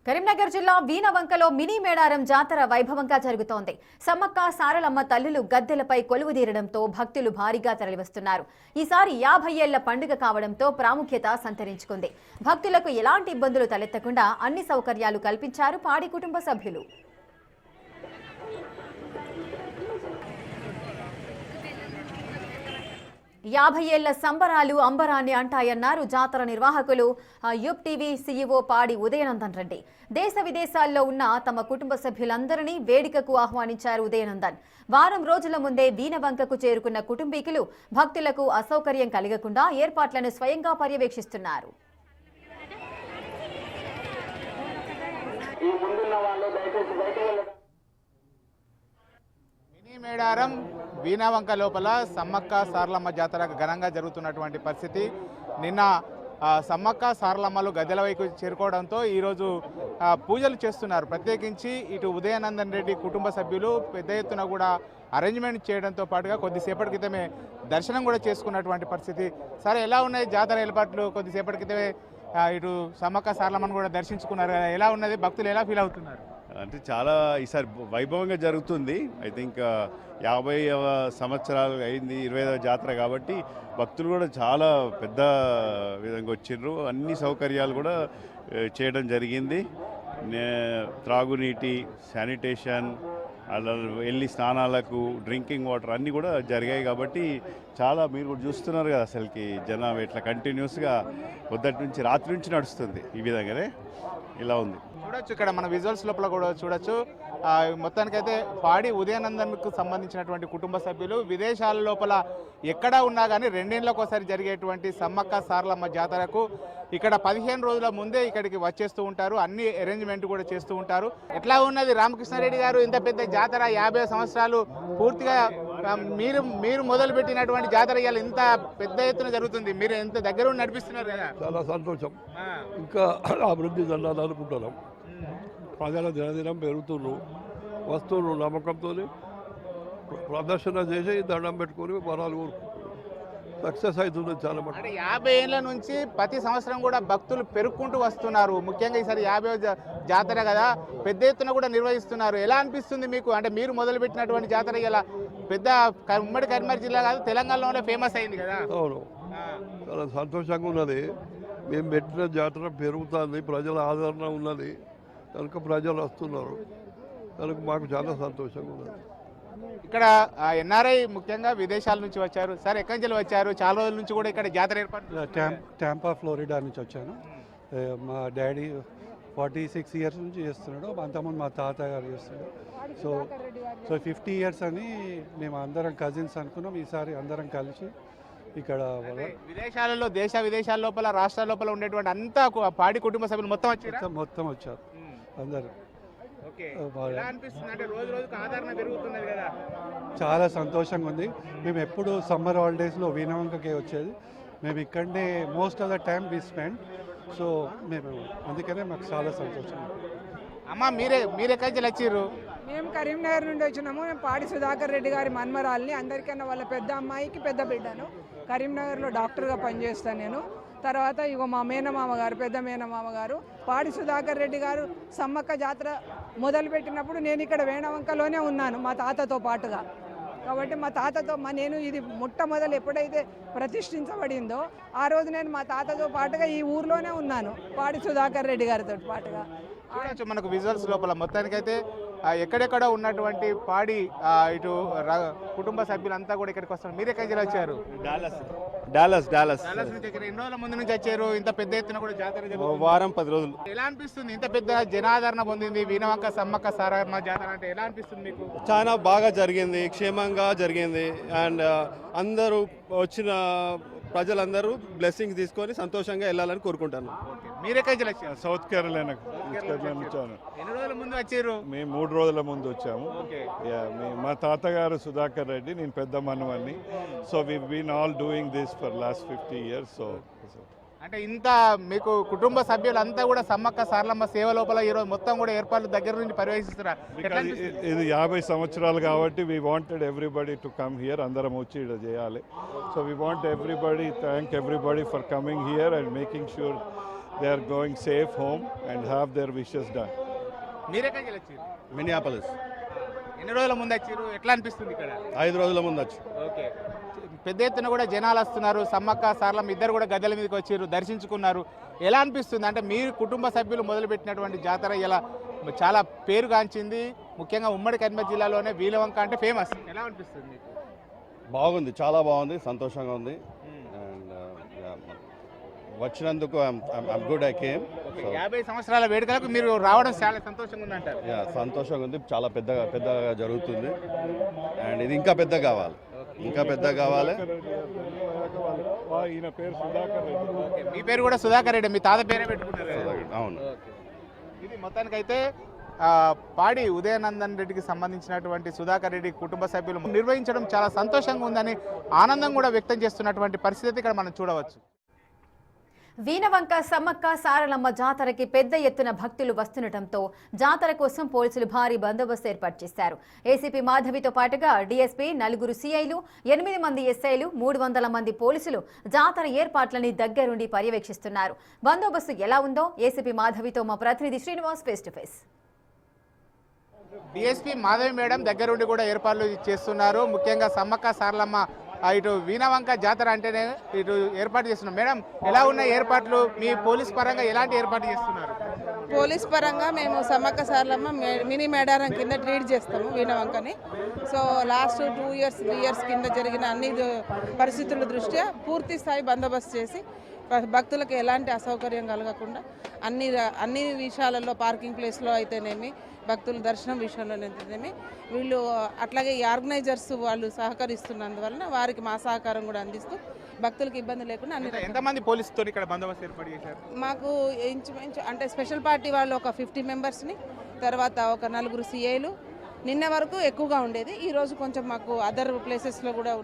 కరీంనగర్ జిల్లా వీణవంకలో మినీ మేడారం జాతర వైభవంగా జరుగుతోంది. సమ్మక్క సారలమ్మ తల్లులు గద్దెలపై కొలువుదీరడంతో భక్తులు భారీగా తరలివస్తున్నారు. ఈసారి 50 ఏళ్ల పండుగ కావడంతో ప్రాముఖ్యత సంతరించుకుంది. భక్తులకు ఎలాంటి ఇబ్బందులు తలెత్తకుండా అన్ని సౌకర్యాలు కల్పించారు పాడి కుటుంబ సభ్యులు. యాభై ఏళ్ల సంబరాలు అంబరాన్ని అంటాయన్నారు జాతర నిర్వాహకులు యూప్ టీవీ సీఈఓ పాడి ఉదయనందన్ రెడ్డి. దేశ విదేశాల్లో ఉన్న తమ కుటుంబ సభ్యులందరినీ వేడుకకు ఆహ్వానించారు ఉదయనందన్. వారం రోజుల ముందే వీణవంకకు చేరుకున్న కుటుంబీకులు భక్తులకు అసౌకర్యం కలగకుండా ఏర్పాట్లను స్వయంగా పర్యవేక్షిస్తున్నారు. మేడారం వీణవంక లోపల సమ్మక్క సారలమ్మ జాతర ఘనంగా జరుగుతున్నటువంటి పరిస్థితి. నిన్న సమ్మక్క సారలమ్మలు గద్దెల వైపు చేరుకోవడంతో ఈరోజు పూజలు చేస్తున్నారు. ప్రత్యేకించి ఇటు ఉదయనందన్ రెడ్డి కుటుంబ సభ్యులు పెద్ద ఎత్తున కూడా అరేంజ్మెంట్ చేయడంతో పాటుగా కొద్దిసేపటి క్రితమే దర్శనం కూడా చేసుకున్నటువంటి పరిస్థితి. సరే, ఎలా ఉన్నాయి జాతర ఏర్పాట్లు? కొద్దిసేపటి క్రితమే ఇటు సమ్మక్క సారలమ్మను కూడా దర్శించుకున్నారు. ఎలా ఉన్నది? భక్తులు ఎలా ఫీల్ అవుతున్నారు? అంటే చాలా ఈసారి వైభవంగా జరుగుతుంది. ఐ థింక్ 50వ సంవత్సరాలు అయింది, 25వ జాతర కాబట్టి భక్తులు కూడా చాలా పెద్ద విధంగా వచ్చిర్రు. అన్ని సౌకర్యాలు కూడా చేయడం జరిగింది. త్రాగునీటి, శానిటేషన్, అలా వెళ్ళి స్నానాలకు డ్రింకింగ్ వాటర్ అన్నీ కూడా జరిగాయి. కాబట్టి చాలా మీరు కూడా చూస్తున్నారు కదా, అసలుకి జనం ఇట్లా కంటిన్యూస్గా పొద్దుటి నుంచి రాత్రి నుంచి నడుస్తుంది. ఈ విధంగానే ఇలా ఉంది. చూడొచ్చు, ఇక్కడ మన విజువల్స్ లోపల కూడా చూడొచ్చు. మొత్తానికైతే పాడి ఉదయనందన్కు సంబంధించినటువంటి కుటుంబ సభ్యులు విదేశాల లోపల ఎక్కడా ఉన్నా కానీ 2 ఏళ్లకు ఒకసారి జరిగేటువంటి సమ్మక్క సారలమ్మ జాతరకు ఇక్కడ 15 రోజుల ముందే ఇక్కడికి వచ్చేస్తూ ఉంటారు. అన్ని అరేంజ్మెంట్ కూడా చేస్తూ ఉంటారు. ఎట్లా ఉన్నది రామకృష్ణారెడ్డి గారు? ఇంత పెద్ద జాతర, 50 సంవత్సరాలు పూర్తిగా మీరు మొదలుపెట్టినటువంటి జాతర ఇవాళ ఇంత పెద్ద ఎత్తున జరుగుతుంది. మీరు ఎంత దగ్గర ఉండి నడిపిస్తున్నారు కదా, చాలా సంతోషం. ఇంకా అభివృద్ధి చెందాలని అనుకుంటున్నాం. ప్రజల దినదినం పెరుగుతున్నారు, వస్తువులు నమ్మకంతో ప్రదర్శన చేసి దండం పెట్టుకొని వరాలు కోరుకుంటున్నారు. సక్సెస్ అవుతుంది చాలా మటుకు. 50 ఏళ్ల నుంచి ప్రతి సంవత్సరం కూడా భక్తులు పెరుగుకుంటూ వస్తున్నారు. ముఖ్యంగా ఈసారి 50వ జాతర కదా, పెద్ద ఎత్తున కూడా నిర్వహిస్తున్నారు. ఎలా అనిపిస్తుంది మీకు? అంటే మీరు మొదలుపెట్టినటువంటి జాతర ఇలా పెద్ద ఉమ్మడి కరీంనగర్ జిల్లా కాదు, తెలంగాణలోనే ఫేమస్ అయింది కదా. అవును, చాలా సంతోషంగా ఉన్నది. మేము పెట్టిన జాతర పెరుగుతుంది, ప్రజల ఆదరణ ఉన్నది కనుక ప్రజలు వస్తున్నారు కనుక మాకు చాలా సంతోషంగా ఉన్నది. ఇక్కడ ఎన్ఆర్ఐ ముఖ్యంగా విదేశాల నుంచి వచ్చారు. సార్, ఎక్కడి నుంచి వచ్చారు? చాలా రోజుల నుంచి కూడా ఇక్కడ జాతర ఏర్పాటు. టాంపా ఫ్లోరిడా నుంచి వచ్చాను. మా డాడీ 46 ఇయర్స్ నుంచి చేస్తున్నాడు. అంతకుముందు మా తాతగారు చేస్తున్నాడు. సో 50 ఇయర్స్ అని మేము అందరం కజిన్స్ అనుకున్నాం. ఈసారి అందరం కలిసి ఇక్కడ విదేశాలలో, దేశ విదేశాల లోపల, రాష్ట్రాల లోపల ఉండేటువంటి అంతా పాడి కుటుంబ సభ్యులు మొత్తం వచ్చారు అందరు. చాలా సంతోషంగా ఉంది. మేము ఎప్పుడు సమ్మర్ హాలిడేస్లో వీణవంకకే వచ్చేది. మేము ఇక్కడనే most of the time we spend. So మేము అందుకనే మాకు చాలా సంతోషం. అమ్మ, మీరెక్కడి నుంచి వచ్చారు? మేము కరీంనగర్ నుండి వచ్చినాము. మేము పాడి సుధాకర్ రెడ్డి గారి మన్మరాల్ని. అందరికన్నా వాళ్ళ పెద్ద అమ్మాయికి పెద్ద బిడ్డను. కరీంనగర్లో డాక్టర్గా పనిచేస్తాను నేను. తర్వాత ఇగో మా మేనమామ గారు, పెద్ద మేనమామ గారు పాడి సుధాకర్ రెడ్డి గారు సమ్మక్క జాతర మొదలుపెట్టినప్పుడు నేను ఇక్కడ వీణవంకలోనే ఉన్నాను మా తాతతో పాటుగా. కాబట్టి మా తాతతో నేను ఇది మొట్టమొదలు ఎప్పుడైతే ప్రతిష్ఠించబడిందో ఆ రోజు నేను మా తాతతో పాటుగా ఈ ఊర్లోనే ఉన్నాను, పాడి సుధాకర్ రెడ్డి గారితో పాటుగా. చూడొచ్చు మనకు విజువల్స్ లోపల. మొత్తానికైతే ఎక్కడెక్కడ ఉన్నటువంటి పాడి ఇటు కుటుంబ సభ్యులంతా కూడా ఇక్కడికి వస్తారు. మీరు ఎక్కడికి వచ్చారు? డాలస్ నుంచి. ఎన్ని రోజుల ముందు నుంచి వచ్చారు? ఇంత పెద్ద ఎత్తున కూడా జాతర వారం 10 రోజులు. ఎలా అనిపిస్తుంది? ఇంత పెద్ద జనాదరణ పొందింది వీణవంక సమ్మక్క సారలమ్మ జాతర అంటే ఎలా అనిపిస్తుంది మీకు? చాలా బాగా జరిగింది, క్షేమంగా జరిగింది. అండ్ అందరూ వచ్చిన ప్రజలందరూ బ్లెస్సింగ్స్ తీసుకొని సంతోషంగా వెళ్ళాలని కోరుకుంటాను. మీరు ఎక్కడికి వచ్చారు? సౌత్ కేరళ వచ్చాను. ఎన్ని రోజుల ముందు వచ్చారు? మేము 3 రోజుల ముందు వచ్చాము. మా తాతగారు సుధాకర్ రెడ్డి, నేను పెద్ద మనవన్ని. So we been all doing this for last 50 years. So అంటే ఇంత మీకు కుటుంబ సభ్యులంతా కూడా సమ్మక్క సారలమ్మ సేవ లోపల ఈరోజు మొత్తం కూడా ఏర్పాట్లు దగ్గర నుంచి పర్యవేక్షిస్తున్నారు. ఇది 50 సంవత్సరాలు కాబట్టి we wanted everybody to come here. అందరం వచ్చి ఇక్కడ చేయాలి. So we want thank everybody for coming here and making sure they are going safe home and have their wishes done. మీరెక్కడికి వెళ్ళొచ్చారు? మినియాపలిస్ ఎన్ని రోజుల ముందు వచ్చారు? ఎట్లా అనిపిస్తుంది ఇక్కడ? 5 రోజుల ముందు వచ్చి ఓకే. పెద్ద ఎత్తున కూడా జనాలు వస్తున్నారు. సమ్మక్క సారలమ్మ ఇద్దరు కూడా గద్దెల మీదకి వచ్చారు, దర్శించుకున్నారు. ఎలా అనిపిస్తుంది? అంటే మీరు కుటుంబ సభ్యులు మొదలుపెట్టినటువంటి జాతర ఇలా చాలా పేరుగాంచింది. ముఖ్యంగా ఉమ్మడి కరీంనగర్ జిల్లాలోనే వీలవంక అంటే ఫేమస్. ఎలా అనిపిస్తుంది మీకు? బాగుంది, చాలా బాగుంది, సంతోషంగా ఉంది. అండ్ వచ్చినందుకు ఐమ్ గుడ్. I came. 50 సంవత్సరాల వేడుకలకు మీరు రావడం చాలా సంతోషంగా ఉందంటారు. సంతోషంగా ఉంది, చాలా పెద్దగా జరుగుతుంది. అండ్ ఇది ఇంకా పెద్ద కావాలి, ఇంకా పెద్ద కావాలి. ఈయన పేరు సుధాకర్ రెడ్డి. మీ పేరు కూడా సుధాకర్ రెడ్డి, మీ తాత పేరే పెట్టుకున్నారు కదా? అవును. ఇది మొత్తానికైతే పాడి ఉదయనందన్ రెడ్డికి సంబంధించినటువంటి సుధాకర్ రెడ్డి కుటుంబ సభ్యులు నిర్వహించడం చాలా సంతోషంగా ఉందని ఆనందం కూడా వ్యక్తం చేస్తున్నటువంటి పరిస్థితి ఇక్కడ మనం చూడవచ్చు. వీణవంక సమ్మక్క సారలమ్మ జాతరకి పెద్ద ఎత్తున భక్తులు వస్తుండటంతో జాతర కోసం పోలీసులు భారీ బందోబస్తు ఏర్పాటు చేశారు. ఏసీపీ మాధవితో పాటుగా డీఎస్పీ, 4 సీఐలు, 8 మంది ఎస్ఐలు, 300 మంది పోలీసులు జాతర ఏర్పాట్లని దగ్గరుండి పర్యవేక్షిస్తున్నారు. బందోబస్తు ఎలా ఉందో ఏసీపీ మాధవితో మా ప్రతినిధి Srinivas face to face. DSP Madhavi madam దగ్గరుండి కూడా ఏర్పాట్లు చేస్తున్నారు. ముఖ్యంగా సమ్మక్క సారలమ్మ ఇటు వీణవంక జాతర అంటేనే ఇటు ఏర్పాటు చేస్తున్నాం. మేడం, ఎలా ఉన్నాయి ఏర్పాట్లు? మీ పోలీస్ పరంగా ఎలాంటి ఏర్పాటు చేస్తున్నారు? పోలీస్ పరంగా మేము సమ్మక్క సారలమ్మ మినీ మేడారం కింద ట్రీట్ చేస్తాము వీణవంకని. సో లాస్ట్ 2 ఇయర్స్ 3 ఇయర్స్ కింద జరిగిన అన్ని పరిస్థితుల దృష్ట్యా పూర్తి స్థాయి బందోబస్తు చేసి భక్తులకు ఎలాంటి అసౌకర్యం కలగకుండా అన్ని విషయాలలో, పార్కింగ్ ప్లేస్లో అయితేనేమి, భక్తుల దర్శనం విషయంలో అయితేనేమి, వీళ్ళు అట్లాగే ఈ ఆర్గనైజర్స్ వాళ్ళు సహకరిస్తున్నందువలన వారికి మా సహకారం కూడా అందిస్తూ భక్తులకు ఇబ్బంది లేకుండా అన్ని. ఎంతమంది పోలీసుతో ఇక్కడ బందోబస్తు ఏర్పాటు చేశారు? మాకు ఇంచుమించు అంటే స్పెషల్ పార్టీ వాళ్ళు ఒక 50 మెంబర్స్ని, తర్వాత ఒక 4 సీఐలు. నిన్న వరకు ఎక్కువగా ఉండేది, ఈరోజు కొంచెం మాకు అదర్ ప్లేసెస్లో కూడా